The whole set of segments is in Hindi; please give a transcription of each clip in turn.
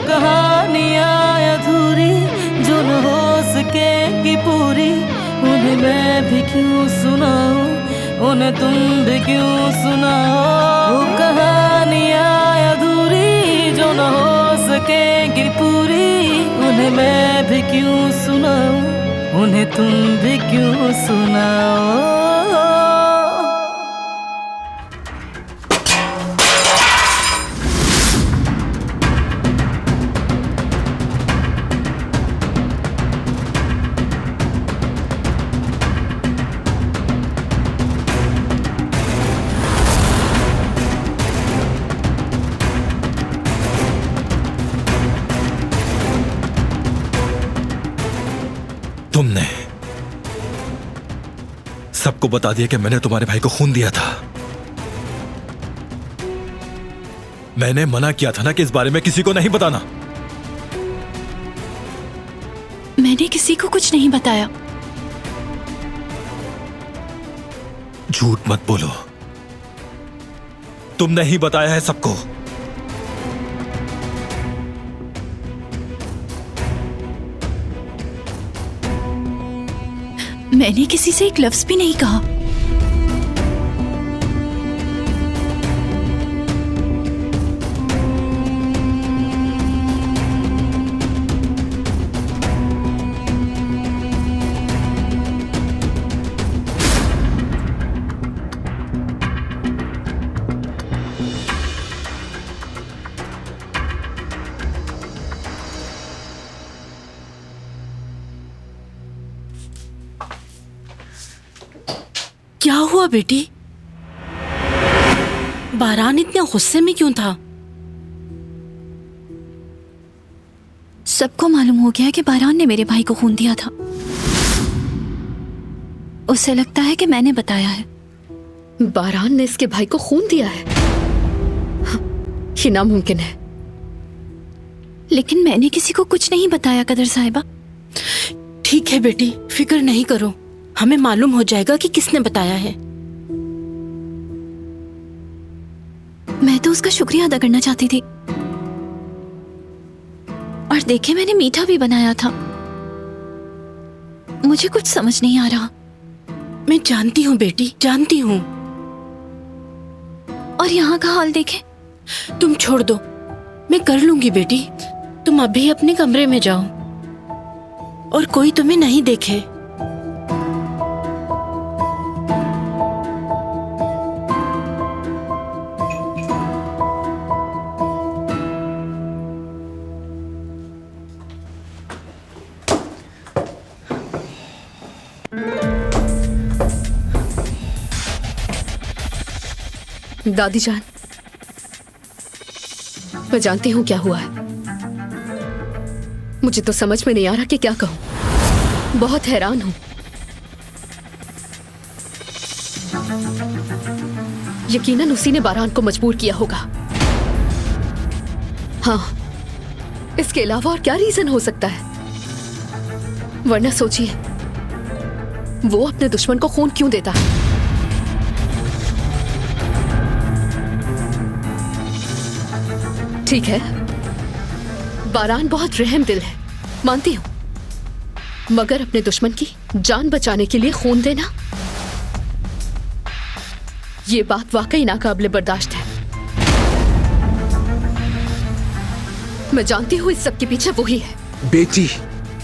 कहानियाँ अधूरी जो न हो सकेगी पूरी, उन्हें मैं भी क्यों सुनाऊं, उन्हें तुम भी क्यों सुनाओ। वो कहानियाँ अधूरी जो न हो सकेगी पूरी, उन्हें मैं भी क्यों सुनाऊं, उन्हें तुम भी क्यों सुनाओ। तुमने सबको बता दिया कि मैंने तुम्हारे भाई को खून दिया था। मैंने मना किया था ना कि इस बारे में किसी को नहीं बताना। मैंने किसी को कुछ नहीं बताया। झूठ मत बोलो, तुमने ही बताया है सबको। मैंने किसी से एक लफ्ज भी नहीं कहा। क्या हुआ बेटी? बारान इतने गुस्से में क्यों था? सबको मालूम हो गया कि बारान ने मेरे भाई को खून दिया था। उसे लगता है कि मैंने बताया है। बारान ने इसके भाई को खून दिया है? ये नामुमकिन है। लेकिन मैंने किसी को कुछ नहीं बताया कदर साहिबा। ठीक है बेटी, फिक्र नहीं करो, हमें मालूम हो जाएगा कि किसने बताया है। मैं तो उसका शुक्रिया अदा करना चाहती थी। और देखे, मैंने मीठा भी बनाया था। मुझे कुछ समझ नहीं आ रहा। मैं जानती हूँ बेटी, जानती हूँ। और यहाँ का हाल देखे। तुम छोड़ दो, मैं कर लूंगी बेटी। तुम अभी अपने कमरे में जाओ और कोई तुम्हें नहीं देखे। दादी जान, मैं जानती हूं क्या हुआ है। मुझे तो समझ में नहीं आ रहा कि क्या कहूं। बहुत हैरान हूं। यकीनन उसी ने बारान को मजबूर किया होगा। हाँ, इसके अलावा और क्या रीजन हो सकता है? वरना सोचिए, वो अपने दुश्मन को खून क्यों देता है? ठीक है, बारान बहुत रहम दिल है, मानती हूं, मगर अपने दुश्मन की जान बचाने के लिए खून देना, ये बात वाकई नाकाबिले बर्दाश्त है। मैं जानती हूं इस सब के पीछे वही है। बेटी,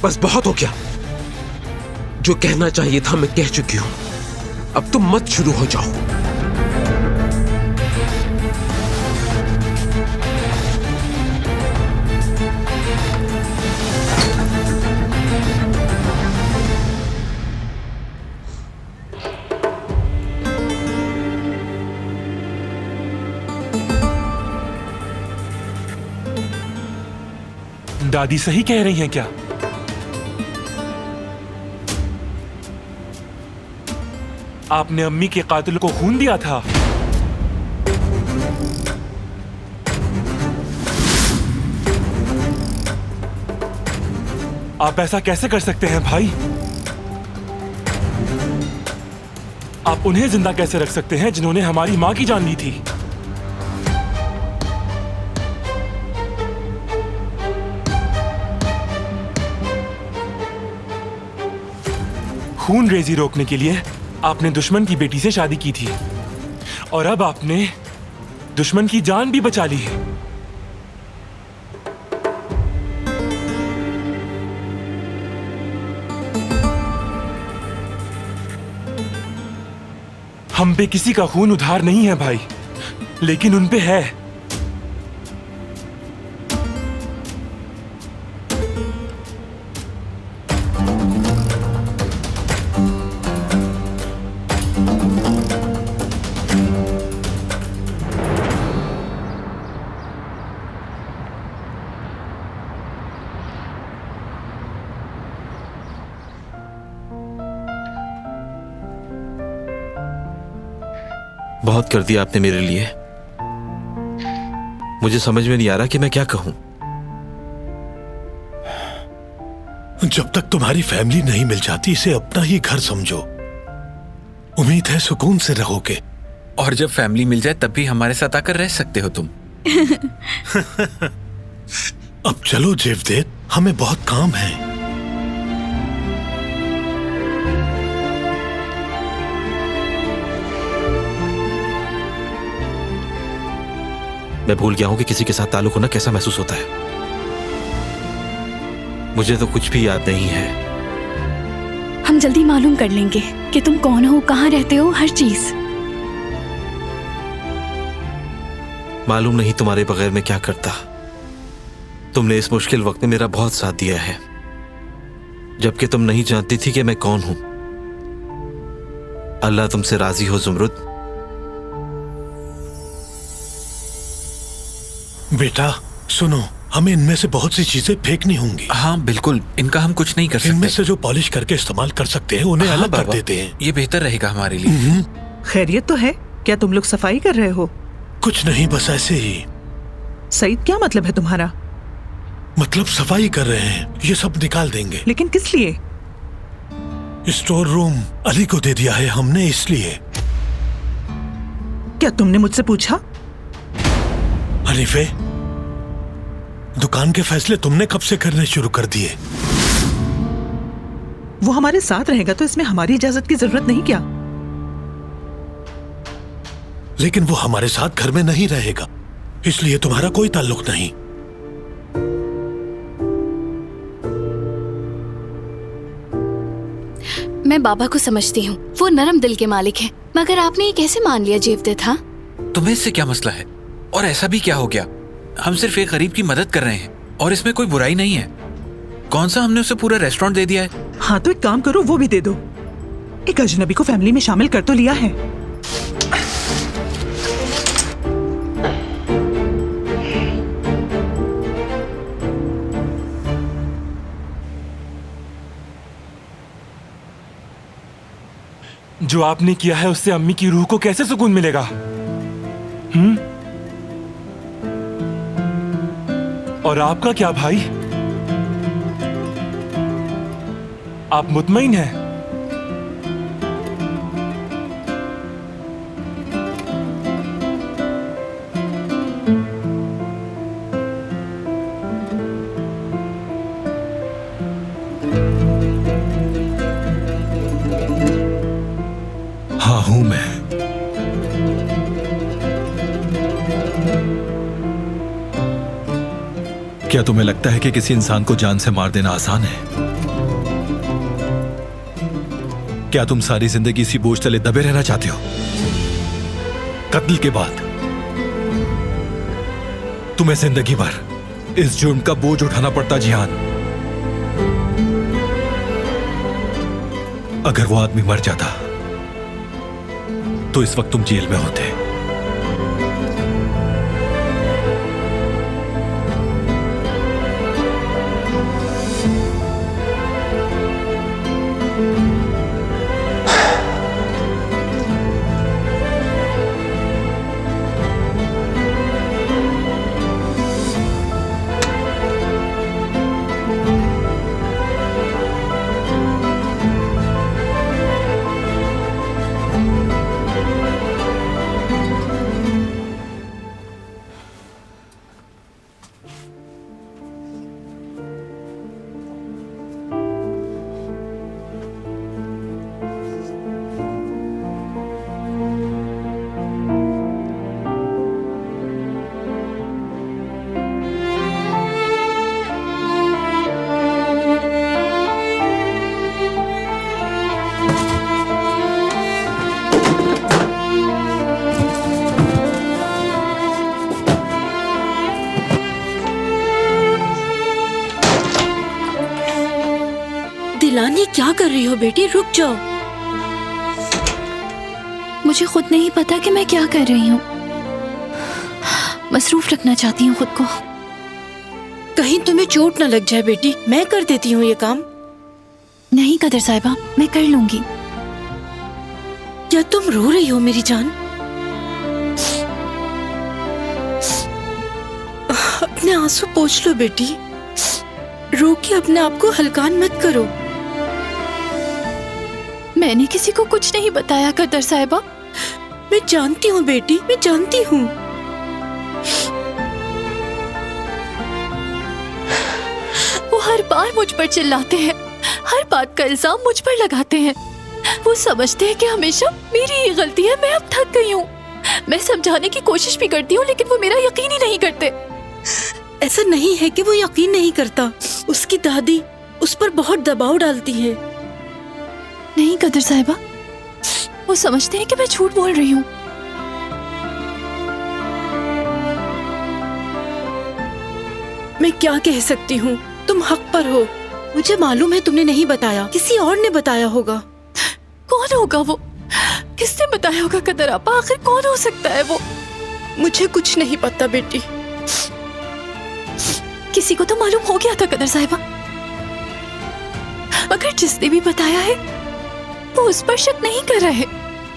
बस बहुत हो गया। जो कहना चाहिए था मैं कह चुकी हूं। अब तुम मत शुरू हो जाओ। दादी सही कह रही हैं क्या? आपने अम्मी के कातिल को खून दिया था? आप ऐसा कैसे कर सकते हैं भाई? आप उन्हें जिंदा कैसे रख सकते हैं जिन्होंने हमारी मां की जान ली थी? खून रेजी रोकने के लिए आपने दुश्मन की बेटी से शादी की थी और अब आपने दुश्मन की जान भी बचा ली है। हम पे किसी का खून उधार नहीं है भाई, लेकिन उन पे है। बहुत कर दिया आपने मेरे लिए। मुझे समझ में नहीं आ रहा कि मैं क्या कहूं। जब तक तुम्हारी फैमिली नहीं मिल जाती इसे अपना ही घर समझो। उम्मीद है सुकून से रहोगे। और जब फैमिली मिल जाए तब भी हमारे साथ आकर रह सकते हो तुम। अब चलो जेवदेत, हमें बहुत काम है। मैं भूल गया हूं कि किसी के साथ ताल्लुक होना कैसा महसूस होता है। मुझे तो कुछ भी याद नहीं है। हम जल्दी मालूम कर लेंगे कि तुम कौन हो, कहाँ रहते हो, हर चीज। मालूम नहीं तुम्हारे बगैर मैं क्या करता। तुमने इस मुश्किल वक्त में मेरा बहुत साथ दिया है, जबकि तुम नहीं जानती थी कि मैं कौन हूं। अल्लाह तुमसे राजी हो जुमरुद। बेटा सुनो, हमें इनमें से बहुत सी चीजें फेंकनी होंगी। हाँ बिल्कुल, इनका हम कुछ नहीं कर सकते। इनमें से जो पॉलिश करके इस्तेमाल कर सकते हैं उन्हें अलग कर देते हैं। ये बेहतर रहेगा हमारे लिए। खैरियत तो है? क्या तुम लोग सफाई कर रहे हो? कुछ नहीं, बस ऐसे ही। सईद, क्या मतलब है तुम्हारा? मतलब सफाई कर रहे हैं, ये सब निकाल देंगे। लेकिन किस लिए? स्टोर रूम अली को दे दिया है हमने, इसलिए। क्या तुमने मुझसे पूछा? हनीफे, दुकान के फैसले तुमने कब से करने शुरू कर दिए? वो हमारे साथ रहेगा तो इसमें हमारी इजाजत की जरूरत नहीं क्या? लेकिन वो हमारे साथ घर में नहीं रहेगा, इसलिए तुम्हारा कोई ताल्लुक नहीं। मैं बाबा को समझती हूँ, वो नरम दिल के मालिक हैं, मगर आपने ये कैसे मान लिया जेवदेत? था तुम्हें इससे क्या मसला है? और ऐसा भी क्या हो गया? हम सिर्फ एक गरीब की मदद कर रहे हैं और इसमें कोई बुराई नहीं है। कौन सा हमने उसे पूरा रेस्टोरेंट दे दिया है? हाँ तो एक काम करो, वो भी दे दो। एक अजनबी को फैमिली में शामिल कर तो लिया है। जो आपने किया है उससे अम्मी की रूह को कैसे सुकून मिलेगा? और आपका क्या भाई? आप मुतमईन हैं? हाँ हूं मैं। क्या तुम्हें लगता है कि किसी इंसान को जान से मार देना आसान है? क्या तुम सारी जिंदगी इसी बोझ तले दबे रहना चाहते हो? कत्ल के बाद तुम्हें जिंदगी भर इस जुर्म का बोझ उठाना पड़ता। जिहान, अगर वो आदमी मर जाता तो इस वक्त तुम जेल में होते। ईलान, ये क्या कर रही हो बेटी? रुक जाओ। मुझे खुद नहीं पता कि मैं क्या कर रही हूँ। मसरूफ रखना चाहती हूँ खुद को। कहीं तुम्हें चोट न लग जाए बेटी, मैं कर देती हूँ ये काम। नहीं कदर साहिबा, मैं कर लूंगी। क्या तुम रो रही हो मेरी जान? अपने आंसू पोंछ लो बेटी। रो के अपने आप को हल्कान मत करो। मैंने किसी को कुछ नहीं बताया कदर साहिबा। मैं जानती हूँ बेटी, मैं जानती हूँ। वो हर बार मुझ पर चिल्लाते हैं, हर बात का इल्जाम मुझ पर लगाते हैं। वो समझते हैं कि हमेशा मेरी ही गलती है। मैं अब थक गई हूँ। मैं समझाने की कोशिश भी करती हूँ लेकिन वो मेरा यकीन ही नहीं करते। ऐसा नहीं है कि वो यकीन नहीं करता। उसकी दादी उस पर बहुत दबाव डालती है। नहीं कदर साहिबा, वो समझते हैं कि मैं झूठ बोल रही हूँ। मैं क्या कह सकती हूँ? तुम हक पर हो। मुझे मालूम है तुमने नहीं बताया, किसी और ने बताया होगा। कौन होगा वो? किसने बताया होगा कदर आपा? आखिर कौन हो सकता है वो? मुझे कुछ नहीं पता बेटी। किसी को तो मालूम हो गया था कदर साहिबा, मगर जिसने भी बताया है वो उस पर शक नहीं कर रहे।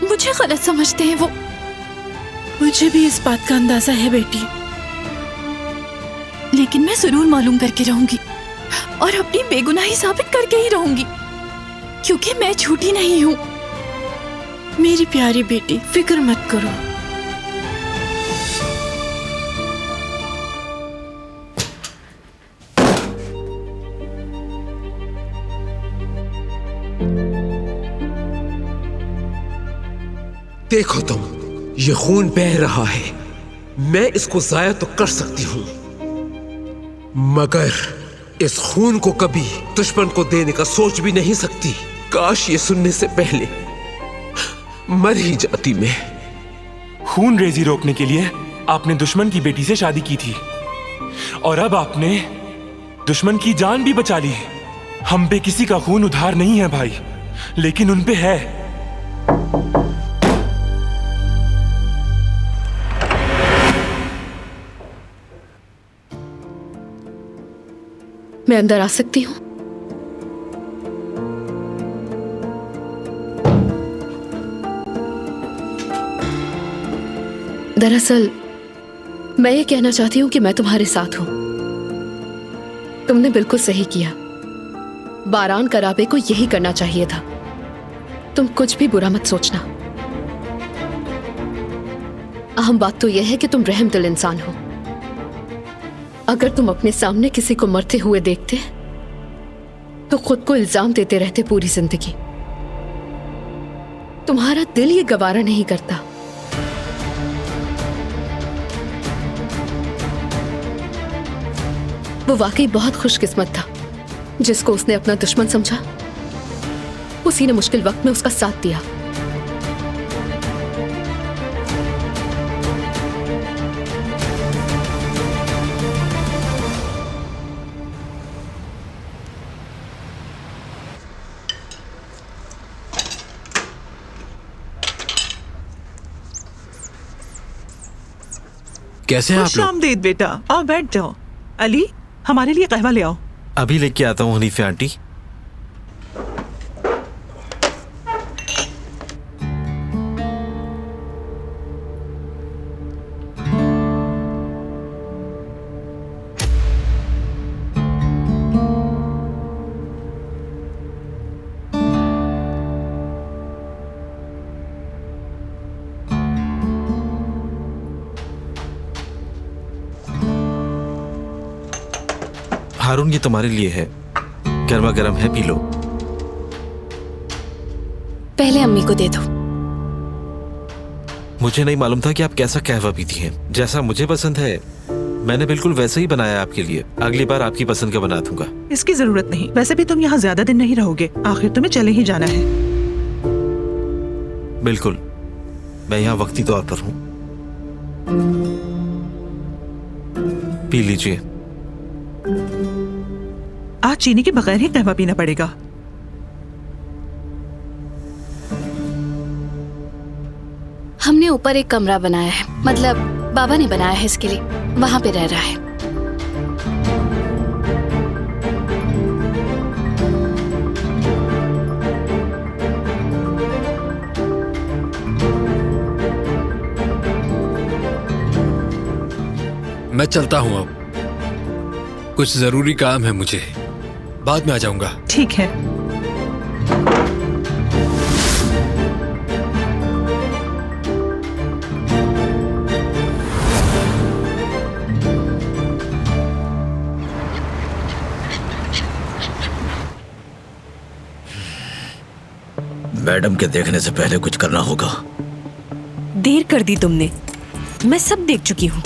मुझे गलत समझते हैं वो। मुझे भी इस बात का अंदाजा है बेटी। लेकिन मैं जरूर मालूम करके रहूंगी और अपनी बेगुनाही साबित करके ही रहूंगी, क्योंकि मैं झूठी नहीं हूँ। मेरी प्यारी बेटी, फिक्र मत करो। देखो तुम, ये खून बह रहा है। मैं इसको जाया तो कर सकती हूं, मगर इस खून को कभी दुश्मन को देने का सोच भी नहीं सकती। काश ये सुनने से पहले मर ही जाती मैं। खून रेजी रोकने के लिए आपने दुश्मन की बेटी से शादी की थी और अब आपने दुश्मन की जान भी बचा ली। हम पे किसी का खून उधार नहीं है भाई, लेकिन उन पे है। मैं अंदर आ सकती हूँ? दरअसल मैं ये कहना चाहती हूँ कि मैं तुम्हारे साथ हूँ। तुमने बिल्कुल सही किया। बारान कराबे को यही करना चाहिए था। तुम कुछ भी बुरा मत सोचना। अहम बात तो यह है कि तुम रहमदिल इंसान हो। अगर तुम अपने सामने किसी को मरते हुए देखते तो खुद को इल्जाम देते रहते पूरी जिंदगी। तुम्हारा दिल ये गवारा नहीं करता। वो वाकई बहुत खुशकिस्मत था जिसको उसने अपना दुश्मन समझा। उसी ने मुश्किल वक्त में उसका साथ दिया। कैसे हैं आप लोग? खुशामदीद बेटा, आओ बैठ जाओ। अली, हमारे लिए कहवा ले आओ। अभी लेके आता हूँ हनीफे आंटी। हारून, ये तुम्हारे लिए है, गर्मा गर्म है, पी लो। पहले अम्मी को दे दो। मुझे नहीं मालूम था कि आप कैसा कहवा पीती हैं। जैसा मुझे पसंद है मैंने बिल्कुल वैसे ही बनाया आपके लिए। अगली बार आपकी पसंद का बना दूंगा। इसकी जरूरत नहीं। वैसे भी तुम यहाँ ज्यादा दिन नहीं रहोगे, आखिर तुम्हें चले ही जाना है। बिल्कुल, मैं यहाँ वक्ती तौर पर हूँ। पी लीजिए। आज चीनी के बगैर ही कहवा पीना पड़ेगा। ऊपर एक कमरा बनाया है, मतलब बाबा ने बनाया है इसके लिए, वहाँ पे रह रहा है। मैं चलता हूँ अब, कुछ जरूरी काम है मुझे, बाद में आ जाऊंगा। ठीक है। मैडम के देखने से पहले कुछ करना होगा। देर कर दी तुमने, मैं सब देख चुकी हूँ।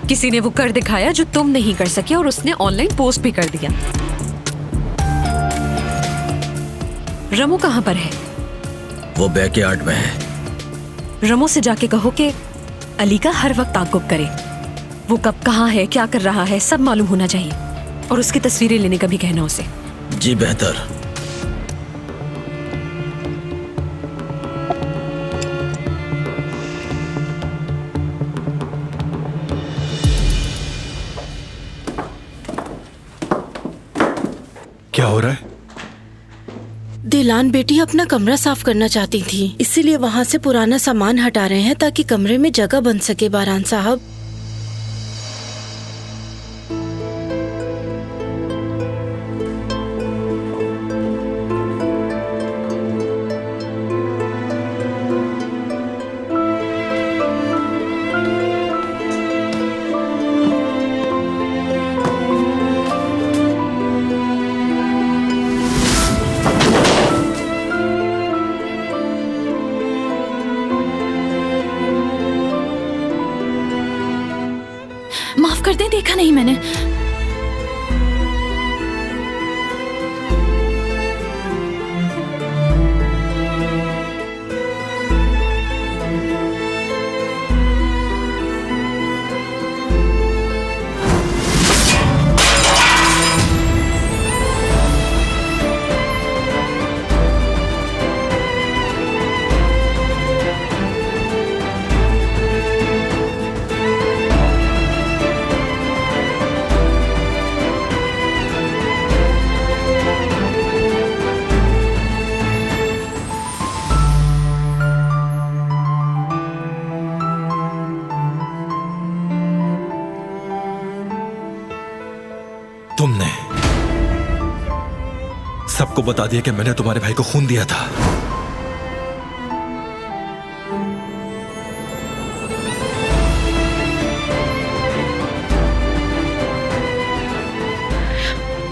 किसी ने वो कर दिखाया जो तुम नहीं कर सके और उसने ऑनलाइन पोस्ट भी कर दिया। रमो कहाँ पर है? वो बैकयार्ड में है। रमो से जाके कहो कि अली का हर वक्त ताक़ुब करे। वो कब कहाँ है, क्या कर रहा है, सब मालूम होना चाहिए। और उसकी तस्वीरें लेने का भी कहना उसे। जी बेहतर। क्या हो रहा है? दिलान बेटी अपना कमरा साफ करना चाहती थी, इसीलिए वहाँ से पुराना सामान हटा रहे हैं ताकि कमरे में जगह बन सके। बारान साहब, माफ कर दे, देखा नहीं मैंने। तुमने सबको बता दिया कि मैंने तुम्हारे भाई को खून दिया था।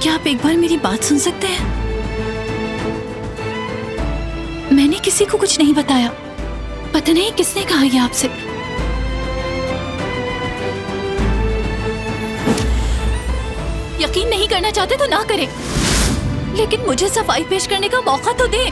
क्या आप एक बार मेरी बात सुन सकते हैं? मैंने किसी को कुछ नहीं बताया। पता नहीं किसने कहा ये आपसे। यकीन नहीं करना चाहते तो ना करें, लेकिन मुझे सफाई पेश करने का मौका तो दें।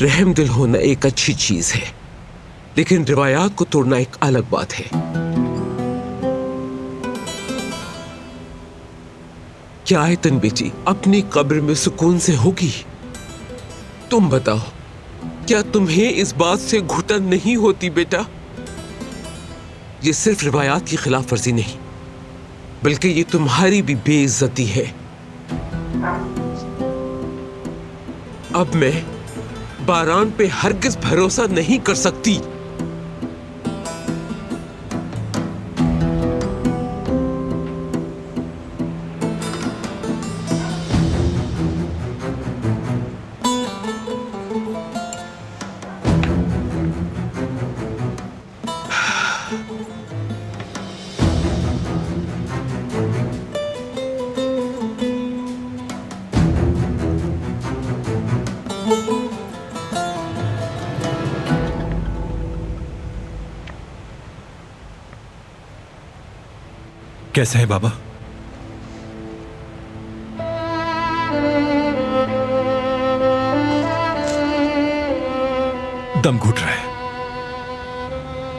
रहमदिल होना एक अच्छी चीज है, लेकिन रिवायात को तोड़ना एक अलग बात है। क्या आयतन बेटी अपनी कब्र में सुकून से होगी? तुम बताओ, क्या तुम्हें इस बात से घुटन नहीं होती बेटा? ये सिर्फ रिवायात की खिलाफ वर्जी नहीं, बल्कि ये तुम्हारी भी बेइज्जती है। अब मैं बारान पे हरगिज भरोसा नहीं कर सकती। कैसे हैं बाबा? दम घुट रहा है।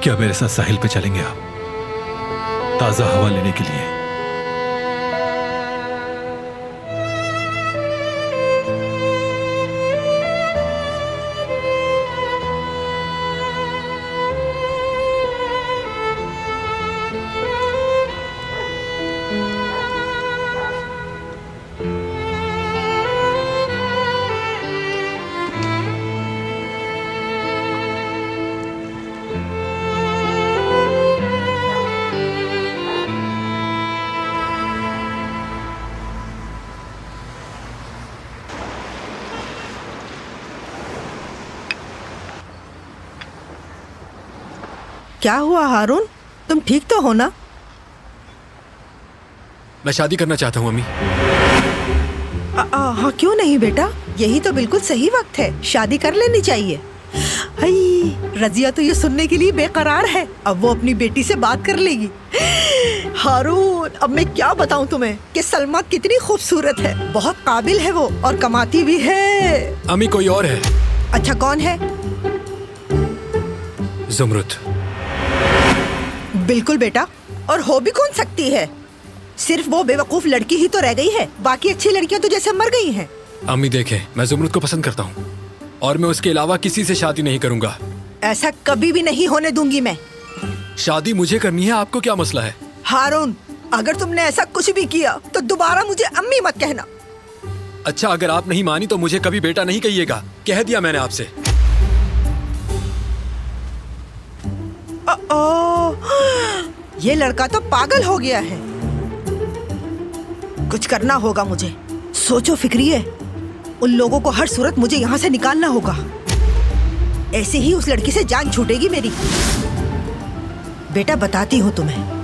क्या मेरे साथ साहिल पे चलेंगे आप, ताजा हवा लेने के लिए? क्या हुआ हारून, तुम ठीक तो हो ना? मैं शादी करना चाहता हूँ अम्मी। हाँ, क्यों नहीं बेटा, यही तो बिल्कुल सही वक्त है, शादी कर लेनी चाहिए। हाय, रजिया तो ये सुनने के लिए बेकरार है, अब वो अपनी बेटी से बात कर लेगी। हारून, अब मैं क्या बताऊं तुम्हें कि सलमा कितनी खूबसूरत है, बहुत काबिल है वो और कमाती भी है। अम्मी कोई और है। अच्छा कौन है? ज़ुमरुद। बिल्कुल बेटा, और हो भी कौन सकती है, सिर्फ वो बेवकूफ लड़की ही तो रह गई है, बाकी अच्छी लड़कियां तो जैसे मर गई हैं। अम्मी देखें, मैं ज़ुमरुद को पसंद करता हूँ और मैं उसके अलावा किसी से शादी नहीं करूंगा। ऐसा कभी भी नहीं होने दूंगी मैं। शादी मुझे करनी है, आपको क्या मसला है? हारून, अगर तुमने ऐसा कुछ भी किया तो दोबारा मुझे अम्मी मत कहना। अच्छा, अगर आप नहीं मानी तो मुझे कभी बेटा नहीं कहिएगा, कह दिया मैंने आपसे। ये लड़का तो पागल हो गया है, कुछ करना होगा मुझे। सोचो फिक्रिए, उन लोगों को हर सूरत मुझे यहाँ से निकालना होगा, ऐसे ही उस लड़की से जान छूटेगी मेरी। बेटा बताती हूँ तुम्हें।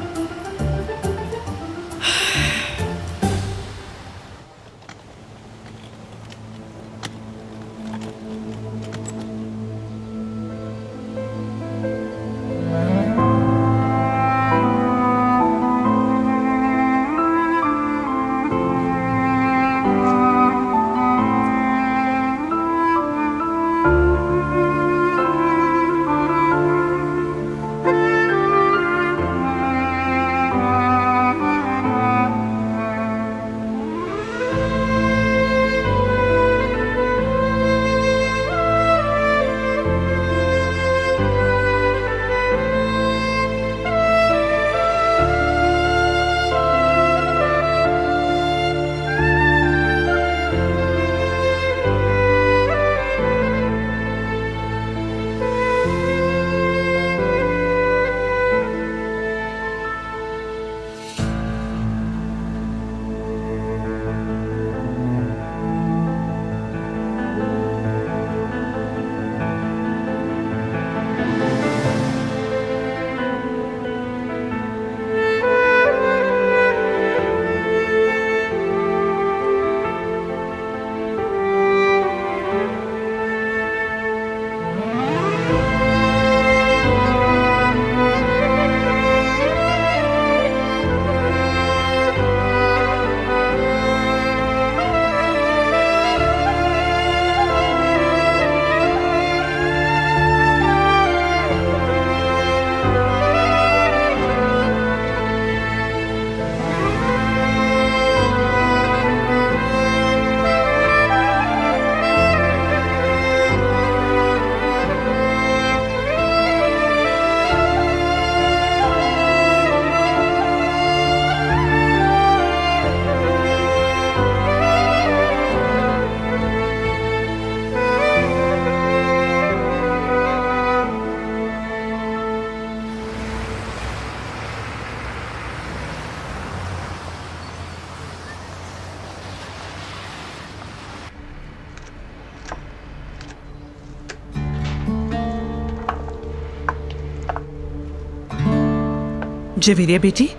जवेरिया बेटी,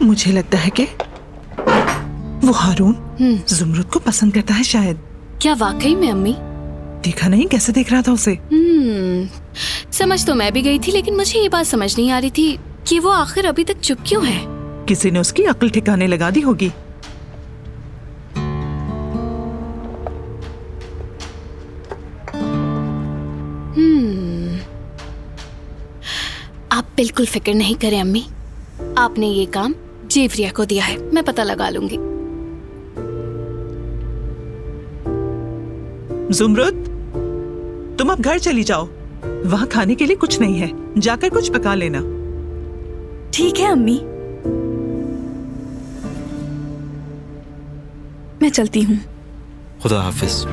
मुझे लगता है कि वो हारून ज़ुमरुद को पसंद करता है शायद। क्या वाकई में अम्मी? देखा नहीं कैसे देख रहा था उसे। समझ तो मैं भी गई थी, लेकिन मुझे ये बात समझ नहीं आ रही थी कि वो आखिर अभी तक चुप क्यों है। किसी ने उसकी अक्ल ठिकाने लगा दी होगी। बिल्कुल फिक्र नहीं करें अम्मी, आपने ये काम जेवरिया को दिया है, मैं पता लगा लूंगी। जुमरुद, तुम अब घर चली जाओ, वहाँ खाने के लिए कुछ नहीं है, जाकर कुछ पका लेना। ठीक है अम्मी, मैं चलती हूँ। खुदा हाफिज।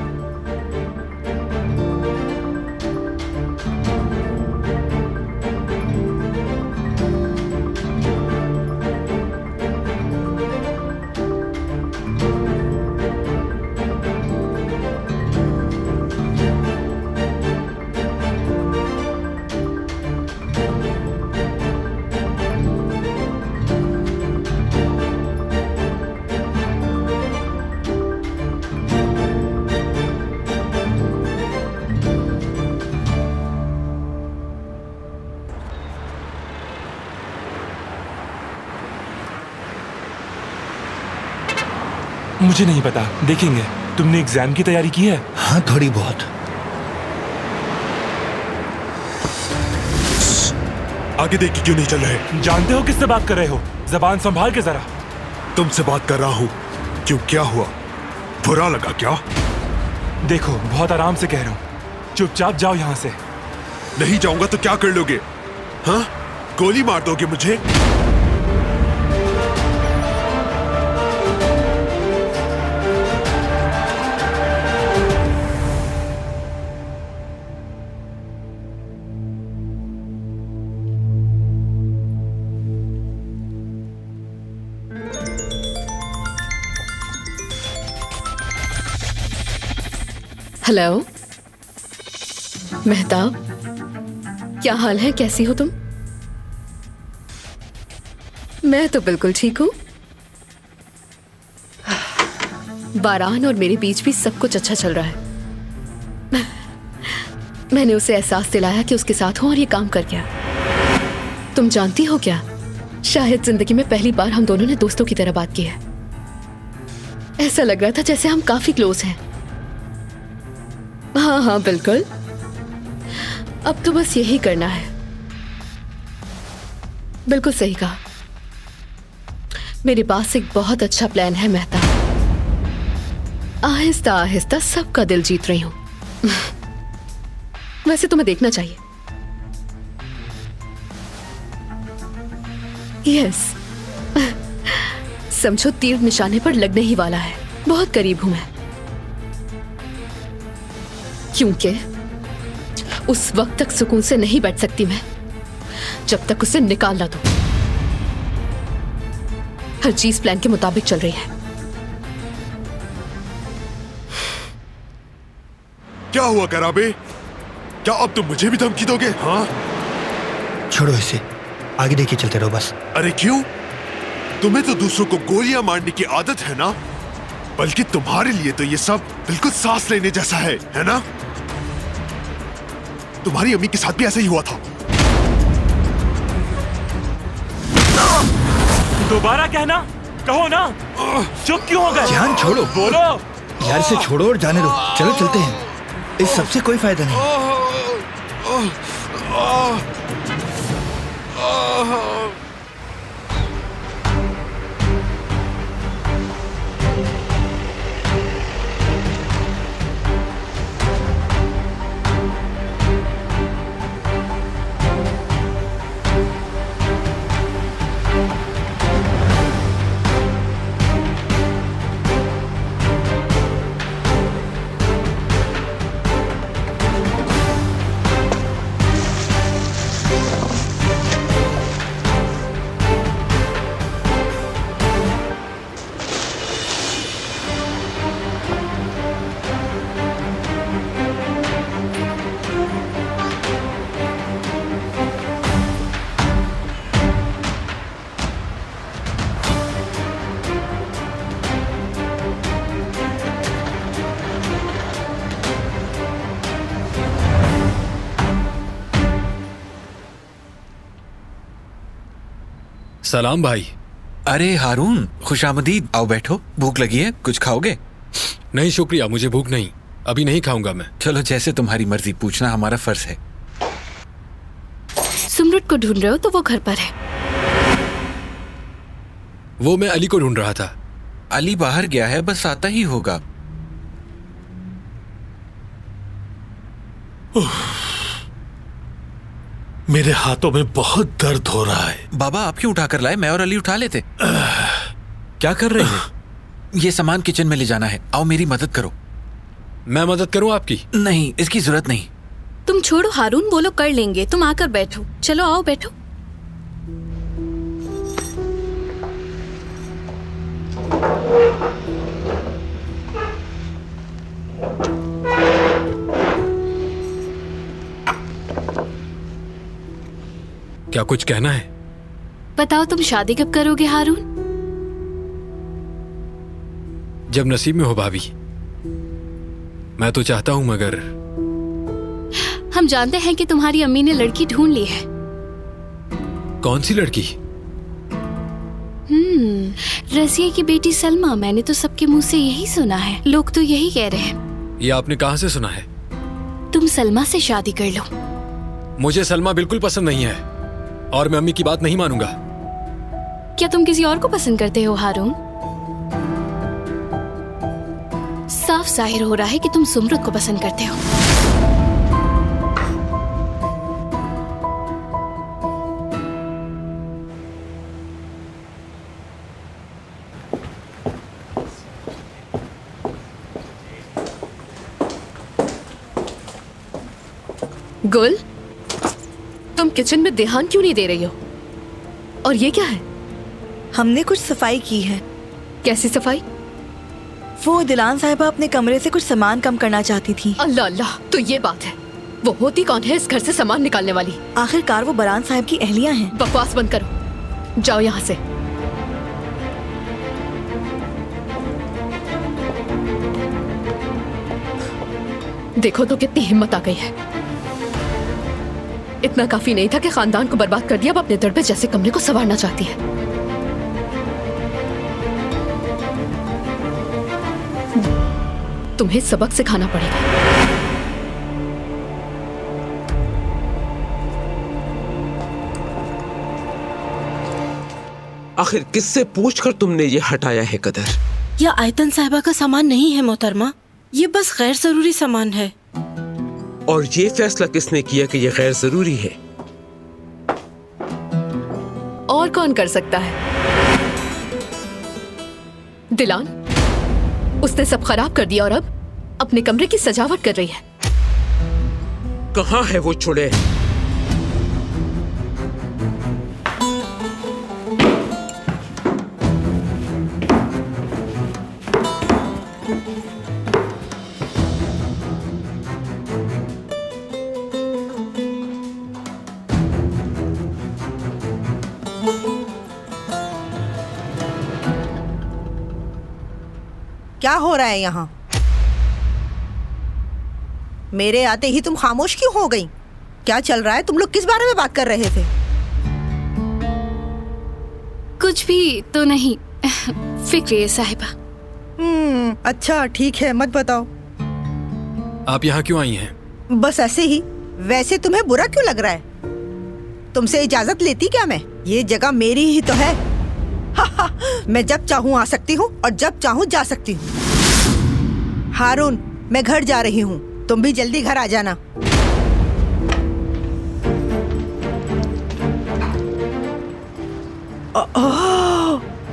मुझे नहीं पता, देखेंगे। तुमने एग्जाम की तैयारी की है? हाँ, थोड़ी बहुत। आगे देख के क्यों नहीं चल रहे? जानते हो किससे बात कर रहे हो? जबान संभाल के जरा। तुमसे बात कर रहा हूँ। क्यों, क्या हुआ? बुरा लगा क्या? देखो, बहुत आराम से कह रहा हूँ, चुपचाप जाओ यहाँ से। नहीं जाऊंगा तो क्या कर लोगे? हाँ, गोली मार दोगे मुझे? हेलो मेहताब, क्या हाल है? कैसी हो तुम? मैं तो बिल्कुल ठीक हूँ। बारान और मेरे बीच भी सब कुछ अच्छा चल रहा है। मैंने उसे एहसास दिलाया कि उसके साथ हूं और ये काम कर गया। तुम जानती हो क्या, शायद जिंदगी में पहली बार हम दोनों ने दोस्तों की तरह बात की है। ऐसा लग रहा था जैसे हम काफी क्लोज हैं। हाँ हाँ बिल्कुल, अब तो बस यही करना है। बिल्कुल सही कहा। मेरे पास एक बहुत अच्छा प्लान है मेहता। आहिस्ता आहिस्ता सबका दिल जीत रही हूं। वैसे तुम्हें देखना चाहिए। यस, समझो तीर निशाने पर लगने ही वाला है। बहुत करीब हूं मैं, क्योंकि उस वक्त तक सुकून से नहीं बैठ सकती मैं जब तक उसे निकाल ना दूं। हर चीज प्लान के मुताबिक चल रही है। क्या हुआ कराबे? क्या अब तुम मुझे भी धमकी दोगे? हाँ, छोड़ो इसे, आगे देखिए चलते रहो बस। अरे क्यों? तुम्हें तो दूसरों को गोलियां मारने की आदत है ना? बल्कि तुम्हारे लिए तो ये सब बिल्कुल सांस लेने जैसा है ना? तुम्हारी अम्मी के साथ भी ऐसा ही हुआ था। दोबारा कहना, कहो ना। चुप क्यों हो गए? जान छोड़ो, बोलो यार। इसे छोड़ो और जाने दो। चलो चलते हैं, इस सबसे कोई फायदा नहीं। सलाम भाई। अरे हारून, खुशामदीद। आओ बैठो, भूख लगी है, कुछ खाओगे? नहीं शुक्रिया, मुझे भूख नहीं, अभी नहीं खाऊंगा मैं। चलो जैसे तुम्हारी मर्जी, पूछना हमारा फर्ज है। सुमरुद को ढूंढ रहे हो तो वो घर पर है। वो मैं अली को ढूंढ रहा था। अली बाहर गया है, बस आता ही होगा। मेरे हाथों में बहुत दर्द हो रहा है। बाबा आप क्यों उठाकर लाए? मैं और अली उठा लेते। क्या कर रहे हैं? ये सामान किचन में ले जाना है, आओ मेरी मदद करो। मैं मदद करूं आपकी? नहीं, इसकी जरूरत नहीं। तुम छोड़ो हारून, वो लोग कर लेंगे, तुम आकर बैठो। चलो आओ बैठो। क्या कुछ कहना है? बताओ तुम शादी कब करोगे हारून? जब नसीब में हो भाभी। मैं तो चाहता हूं, मगर हम जानते हैं कि तुम्हारी अम्मी ने लड़की ढूंढ ली है। कौन सी लड़की? रजिया की बेटी सलमा। मैंने तो सबके मुंह से यही सुना है, लोग तो यही कह रहे हैं। ये आपने कहां से सुना है? तुम सलमा से शादी कर लो। मुझे सलमा बिल्कुल पसंद नहीं है और मैं अम्मी की बात नहीं मानूंगा। क्या तुम किसी और को पसंद करते हो हारून? साफ जाहिर हो रहा है कि तुम सुमरुद को पसंद करते हो। गुल, तुम किचन में ध्यान क्यों नहीं दे रही हो? और ये क्या है? हमने कुछ सफाई की है। कैसी सफाई? वो दिलान साहिबा अपने कमरे से कुछ सामान कम करना चाहती थी। अल्लाह अल्लाह, तो ये बात है। वो होती कौन है इस घर से सामान निकालने वाली? आखिरकार वो बरान साहब की अहलिया हैं। बकवास बंद करो, जाओ यहाँ से। देखो तो कितनी हिम्मत आ गई है। इतना काफी नहीं था कि खानदान को बर्बाद कर दिया, अब अपने दर पे जैसे कमरे को संवारना चाहती है। तुम्हें सबक सिखाना पड़ेगा। आखिर किससे पूछकर तुमने ये हटाया है कदर? यह आयतन साहिबा का सामान नहीं है मोहतरमा, ये बस गैर जरूरी सामान है। और ये फैसला किसने किया कि ये गैर जरूरी है? और कौन कर सकता है? दिलान, उसने सब खराब कर दिया और अब अपने कमरे की सजावट कर रही है। कहाँ है वो चुड़ैल? क्या हो रहा है यहाँ? मेरे आते ही तुम खामोश क्यों हो गई? क्या चल रहा है? तुम लोग किस बारे में बात कर रहे थे? कुछ भी तो नहीं फिक्र साहिबा। अच्छा ठीक है, मत बताओ। आप यहाँ क्यों आई हैं? बस ऐसे ही। वैसे तुम्हें बुरा क्यों लग रहा है? तुमसे इजाजत लेती क्या मैं? ये जगह मेरी ही तो है। मैं जब चाहूँ आ सकती हूँ और जब चाहूँ जा सकती हूँ। हारून, मैं घर जा रही हूँ, तुम भी जल्दी घर आ जाना।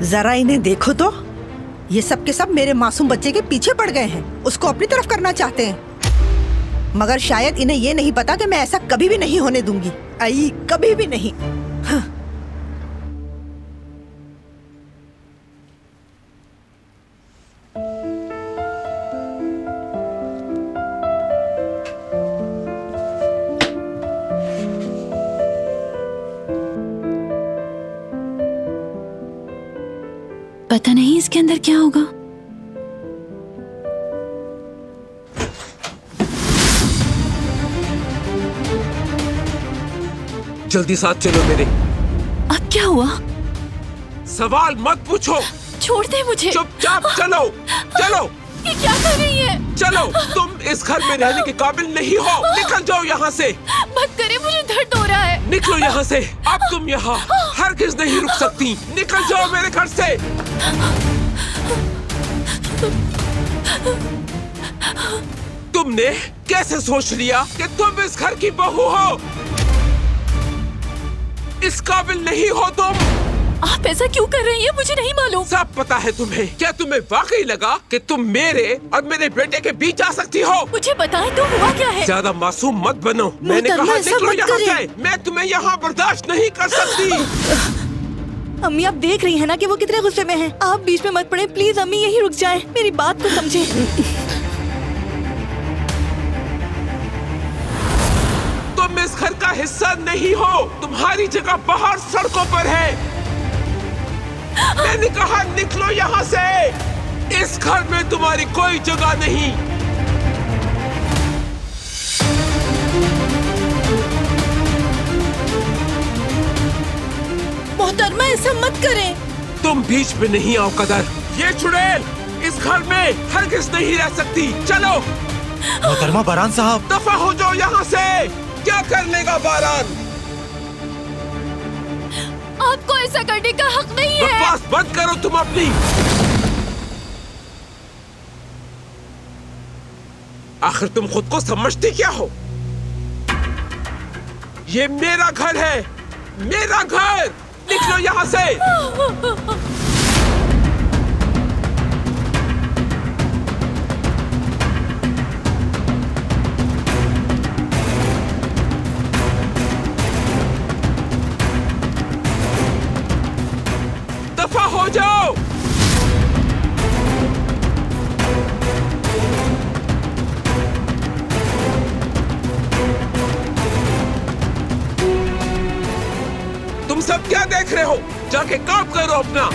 जरा इन्हें देखो तो, ये सब के सब मेरे मासूम बच्चे के पीछे पड़ गए हैं, उसको अपनी तरफ करना चाहते हैं। मगर शायद इन्हें ये नहीं पता कि मैं ऐसा कभी भी नहीं होने दूंगी। आई, कभी भी नहीं। हाँ। पता नहीं इसके अंदर क्या होगा। जल्दी साथ चलो मेरे। अब क्या हुआ? सवाल मत पूछो। छोड़ दे मुझे। चुपचाप चलो, चलो। ये क्या कर रही है? चलो, तुम इस घर में रहने के काबिल नहीं हो। निकल जाओ यहाँ से। मत करे, मुझे दर्द हो रहा है। निकलो यहाँ से। अब तुम यहाँ हरगिज नहीं रुक सकती। निकल जाओ मेरे घर से। तुमने कैसे सोच लिया कि तुम इस घर की बहू हो? इस काबिल नहीं हो तुम। आप ऐसा क्यों कर रही हैं? मुझे नहीं मालूम। सब पता है तुम्हें। क्या तुम्हें वाकई लगा कि तुम मेरे और मेरे बेटे के बीच आ सकती हो? मुझे बताएं तो हुआ क्या है? ज्यादा मासूम मत बनो। मैंने कहा निकलो यहाँ से। मैं तुम्हें यहाँ बर्दाश्त नहीं कर सकती। अम्मी, आप देख रही हैं ना कि वो कितने गुस्से में हैं। आप बीच में मत पड़े प्लीज। अम्मी यहीं रुक जाएं, मेरी बात को समझें। तुम इस घर का हिस्सा नहीं हो। तुम्हारी जगह बाहर सड़कों पर है। मैंने कहा निकलो यहाँ से। इस घर में तुम्हारी कोई जगह नहीं। मोहतरमा, ऐसा मत करें। तुम बीच में नहीं आओ कदर। ये चुड़ैल इस घर में हरगिज नहीं रह सकती। चलो। मोहतरमा बारान साहब, दफा हो जाओ यहाँ से। क्या कर लेगा बारान? आपको ऐसा करने का हक नहीं है। बकवास बंद करो तुम अपनी। आखिर तुम खुद को समझती क्या हो? ये मेरा घर है, मेरा घर। निकलो यहाँ से। दफा हो जाओ। तुम सब क्या देख रहे हो? जाके काम करो अपना।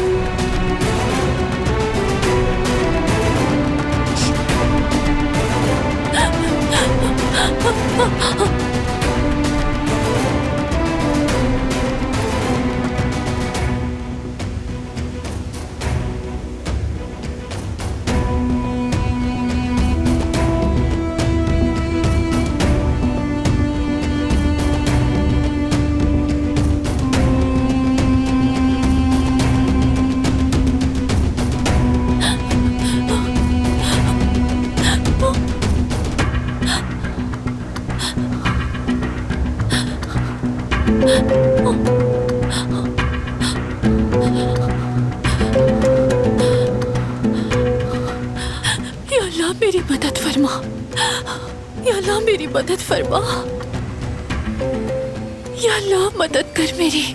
या अल्लाह मेरी मदद फरमा। या अल्लाह मेरी मदद फरमा। या अल्लाह मदद कर मेरी।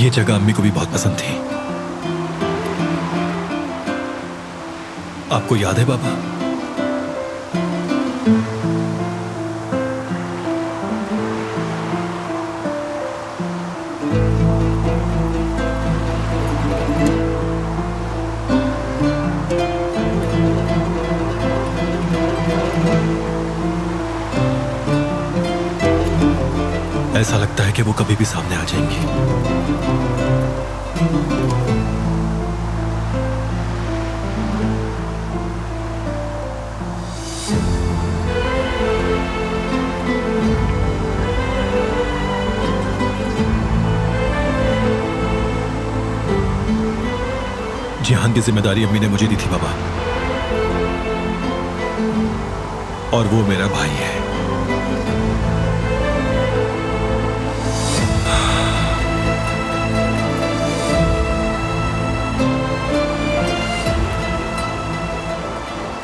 ये जगह अम्मी को भी बहुत पसंद थी। आपको याद है बाबा? ऐसा लगता है कि वो कभी भी सामने आ जाएंगी। जिहान की जिम्मेदारी अम्मी ने मुझे दी थी बाबा, और वो मेरा भाई है।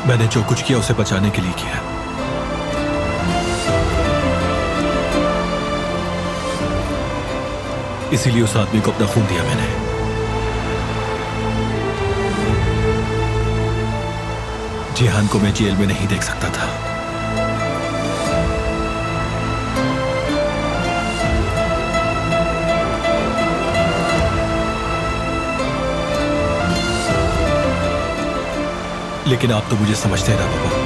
मैंने जो कुछ किया उसे बचाने के लिए किया। इसीलिए उस आदमी को अपना खून दिया मैंने। जिहान को मैं जेल में नहीं देख सकता था। लेकिन आप तो मुझे समझते हैं ना बाबा।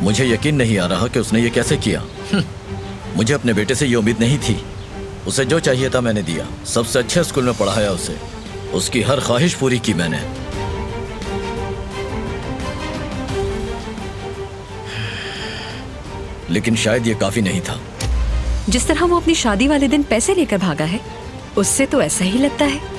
मुझे यकीन नहीं आ रहा कि उसने ये कैसे किया। मुझे अपने बेटे से ये उम्मीद नहीं थी। उसे जो चाहिए था मैंने दिया। सबसे अच्छे स्कूल में पढ़ाया उसे। उसकी हर ख्वाहिश पूरी की मैंने। लेकिन शायद ये काफी नहीं था। जिस तरह वो अपनी शादी वाले दिन पैसे लेकर भागा है, उससे तो ऐसा ही लगता है।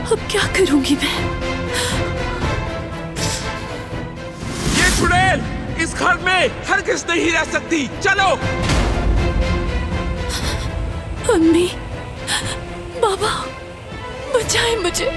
अब क्या करूंगी मैं? ये चुड़ैल इस घर में हरगिज़ नहीं रह सकती। चलो। अम्मी, बाबा, बचाए मुझे।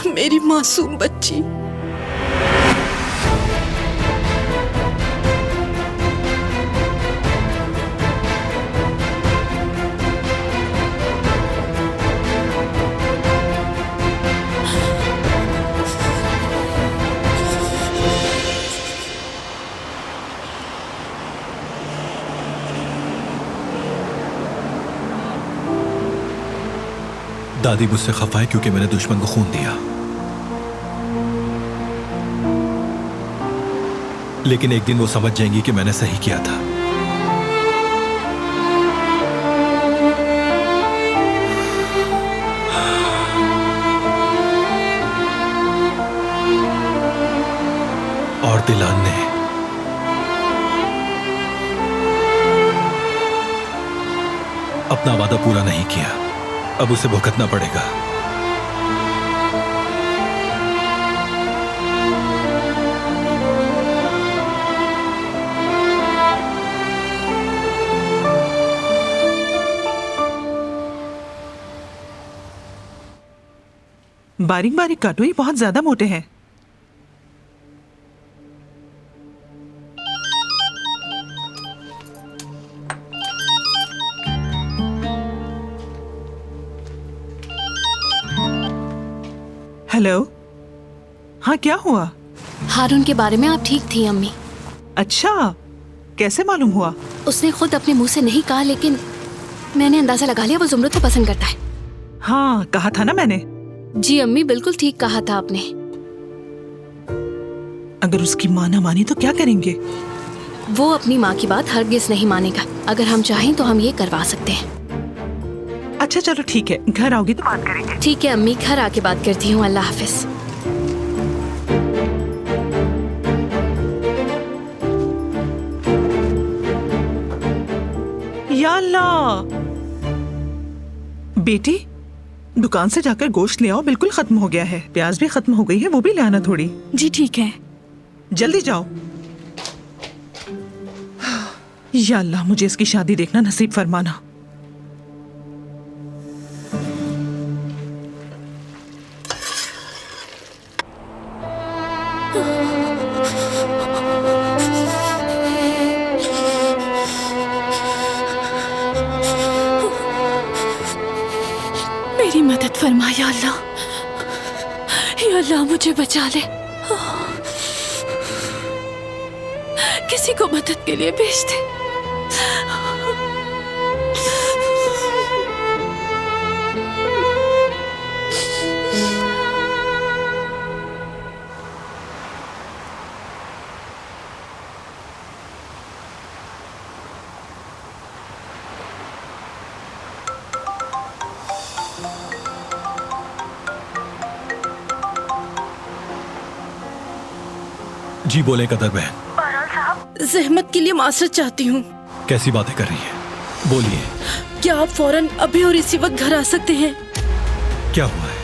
मेरी मासूम बच्ची। दादी मुझसे खफा है क्योंकि मैंने दुश्मन को खून दिया। लेकिन एक दिन वो समझ जाएंगी कि मैंने सही किया था। और दिलान ने अपना वादा पूरा नहीं किया। अब उसे भुगतना पड़ेगा। बारीक बारीक काटो, ये बहुत ज्यादा मोटे हैं। हेलो, हाँ क्या हुआ? हारून के बारे में आप ठीक थी अम्मी। अच्छा, कैसे मालूम हुआ? उसने खुद अपने मुंह से नहीं कहा, लेकिन मैंने अंदाजा लगा लिया वो जुमरुद को पसंद करता है। हाँ, कहा था ना मैंने। जी अम्मी, बिल्कुल ठीक कहा था आपने। अगर उसकी माँ ना मानी तो क्या करेंगे? वो अपनी माँ की बात हरगिज नहीं मानेगा। अगर हम चाहें तो हम ये करवा सकते हैं। अच्छा चलो ठीक है, घर आओगी तो बात करेंगे। ठीक है अम्मी, घर आके बात करती हूँ। अल्लाह हाफिज। या अल्लाह, बेटी दुकान से जाकर गोश्त ले आओ, बिल्कुल खत्म हो गया है। प्याज भी खत्म हो गई है, वो भी ले आना थोड़ी। जी ठीक है। जल्दी जाओ। या अल्लाह, मुझे इसकी शादी देखना नसीब फरमाना। मेरी मदद फरमा या अल्लाह, या अल्लाह मुझे बचा ले। किसी को मदद के लिए भेज दे। जी बोले कदर बहन। जहमत के लिए माजरत चाहती हूँ। कैसी बातें कर रही है, बोलिए। क्या आप फौरन अभी और इसी वक्त घर आ सकते हैं? क्या हुआ है?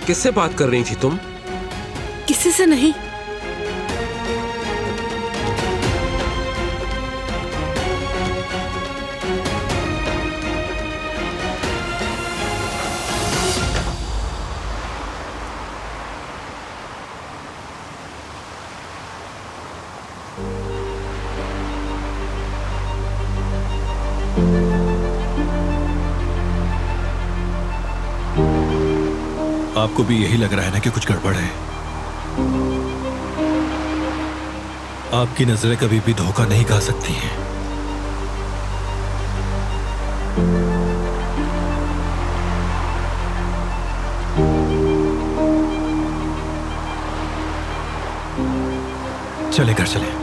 किससे बात कर रही थी तुम? किसी से नहीं। आपको भी यही लग रहा है ना कि कुछ गड़बड़ है? आपकी नजरें कभी भी धोखा नहीं खा सकती हैं। चले घर चले।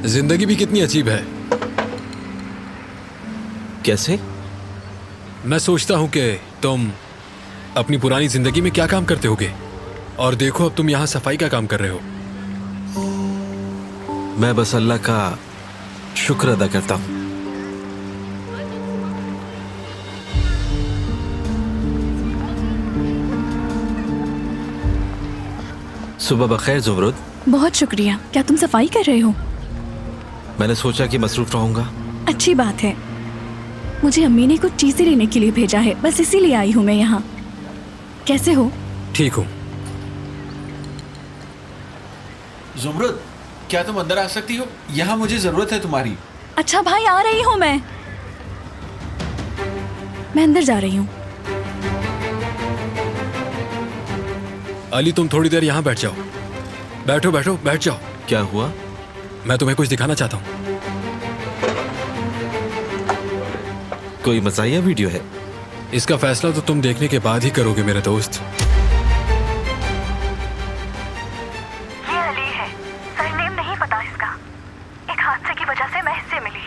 जिंदगी भी कितनी अजीब है। कैसे? मैं सोचता हूं कि तुम अपनी पुरानी जिंदगी में क्या काम करते होगे, और देखो अब तुम यहां सफाई का काम कर रहे हो। मैं बस अल्लाह का शुक्र अदा करता हूं। सुबह बखैर जुमरुद। बहुत शुक्रिया। क्या तुम सफाई कर रहे हो? मैंने सोचा कि मसरूफ रहूंगा। अच्छी बात है। मुझे अम्मी ने कुछ चीजें लेने के लिए भेजा है, बस इसीलिए आई हूँ मैं यहाँ। कैसे हो? ठीक हूँ। जुमरुद, क्या तुम अंदर आ सकती हो? यहाँ मुझे जरूरत है तुम्हारी। अच्छा भाई, आ रही हूँ मैं अंदर जा रही हूँ। अली, तुम थोड़ी देर यहाँ बैठ जाओ। बैठो बैठो, बैठ जाओ। क्या हुआ? मैं तुम्हें कुछ दिखाना चाहता हूँ। कोई मज़ाहिया वीडियो है? इसका फैसला तो तुम देखने के बाद ही करोगे मेरे दोस्त। ये अली है। सरनेम नहीं पता इसका। एक हादसे की वजह से मैं इससे मिली।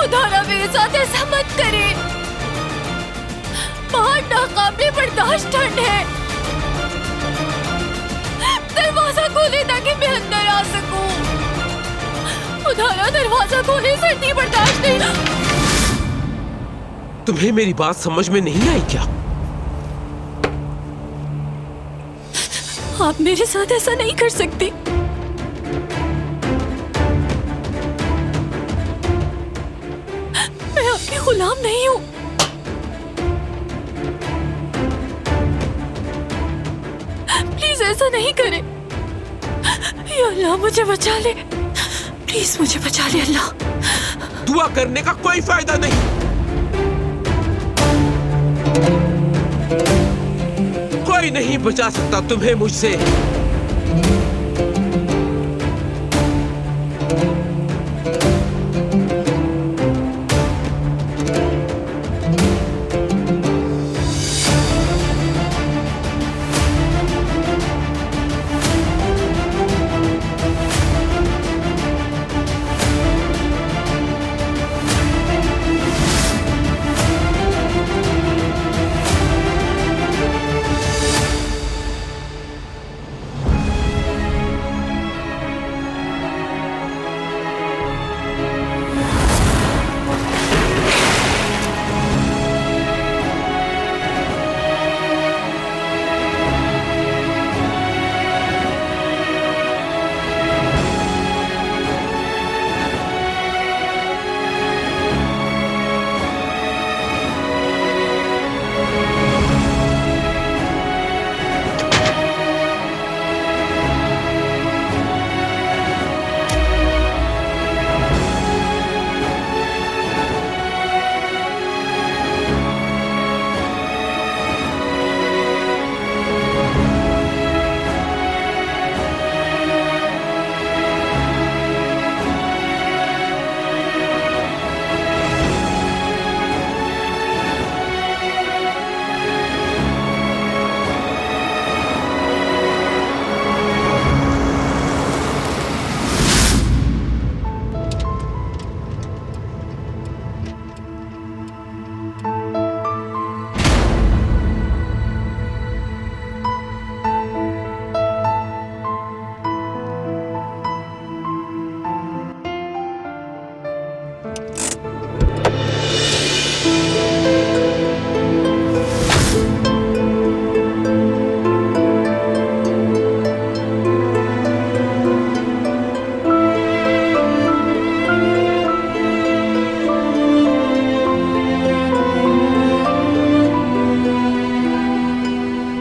खुदा मेरे साथ ऐसा मत करे। बाहर नाकाबिले बर्दाश्त ठंड है। दरवाजा खोले ताकि मैं अंदर आ सकूं। खुदा दरवाजा खोले, सर्दी बर्दाश्त नहीं। तुम्हें मेरी बात समझ में नहीं आई क्या? आप मेरे साथ ऐसा नहीं कर सकती। मैं आपकी गुलाम नहीं हूं। प्लीज ऐसा नहीं करें। या अल्लाह मुझे बचा ले, प्लीज मुझे बचा ले अल्लाह। दुआ करने का कोई फायदा नहीं। कोई नहीं बचा सकता तुम्हें मुझसे।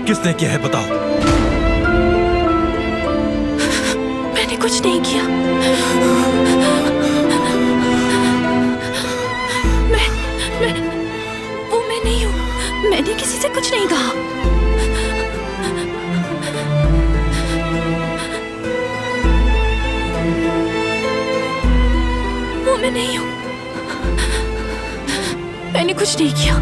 किसने किया है बताओ। मैंने कुछ नहीं किया। वो मैं नहीं हूँ। मैंने किसी से कुछ नहीं कहा। वो मैं नहीं हूँ। मैंने कुछ नहीं किया।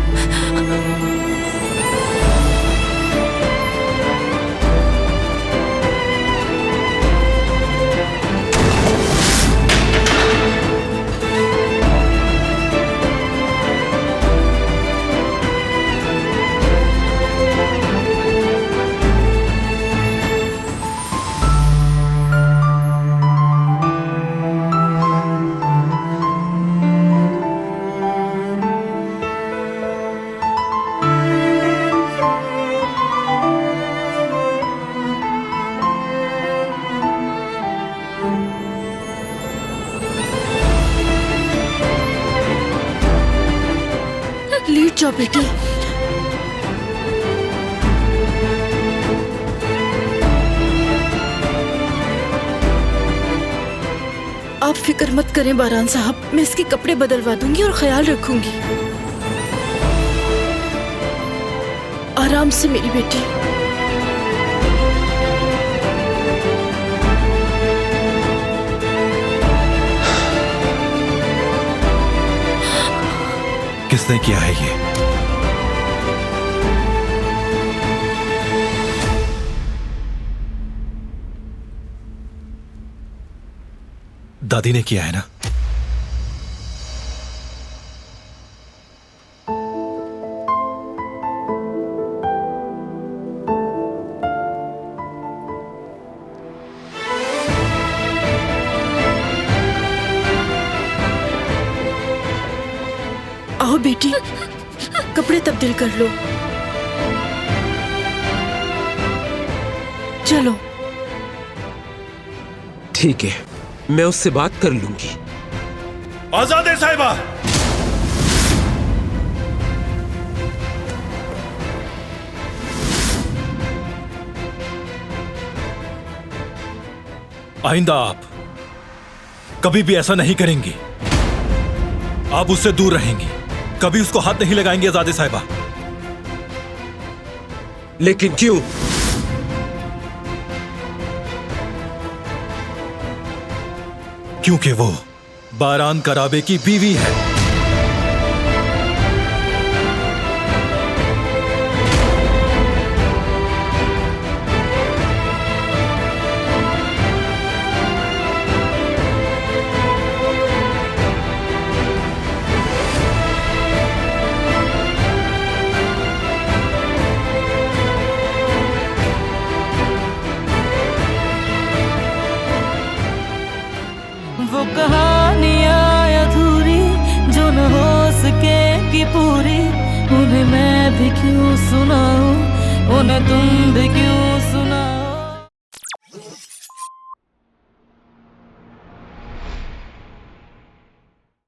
लेट जाओ बेटी। आप फिक्र मत करें बारान साहब, मैं इसके कपड़े बदलवा दूंगी और ख्याल रखूंगी। आराम से मेरी बेटी। किसने किया है ये? दादी ने किया है ना? आओ बेटी, कपड़े तब्दील कर लो। चलो। ठीक है, मैं उससे बात कर लूंगी। आजाद साहिबा, आइंदा आप कभी भी ऐसा नहीं करेंगी। आप उससे दूर रहेंगी, कभी उसको हाथ नहीं लगाएंगे आजाद साहिबा। लेकिन क्यों? क्योंकि वो बारान कराबे की बीवी है। वो कहानियाँ अधूरी जो न हो सके कि पूरी, उन्हें मैं भी क्यों सुनाऊं, उन्हें तुम भी क्यों